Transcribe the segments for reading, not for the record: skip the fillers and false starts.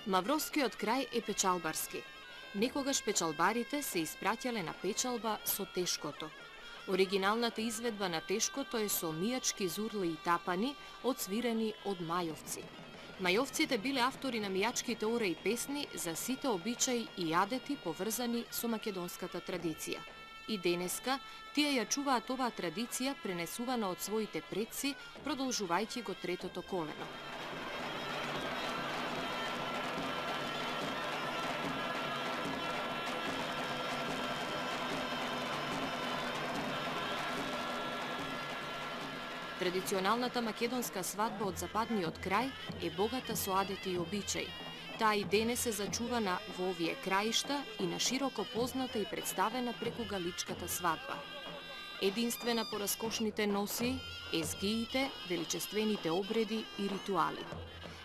Мавровскиот крај е печалбарски. Некогаш печалбарите се испраќале на печалба со тешкото. Оригиналната изведба на тешкото е со мијачки зурли и тапани, одсвирени од мајовци. Мајовците биле автори на мијачките ора и песни за сите обичаи и јадети поврзани со македонската традиција. И денеска тие ја чуваат оваа традиција пренесувана од своите предци, продолжувајќи го третото колено. Традиционалната македонска свадба од западниот крај е богата со адети и обичаи. Таа и денес е зачувана во овие краишта и на широко позната и представена преку галичката свадба. Единствена по раскошните носи, езгиите, величествените обреди и ритуали.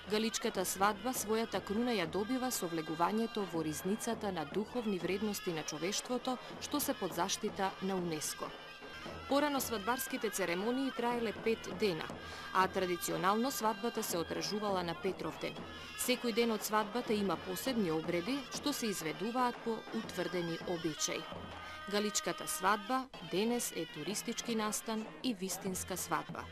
Галичката свадба својата круна ја добива со влегувањето во ризницата на духовни вредности на човештвото, што се под заштита на УНЕСКО. Порано свадбарските церемонии траеле 5 дена, а традиционално свадбата се одржувала на Петровден. Секој ден од свадбата има посебни обреди, што се изведуваат по утврдени обичаи. Галичката свадба денес е туристички настан и вистинска свадба.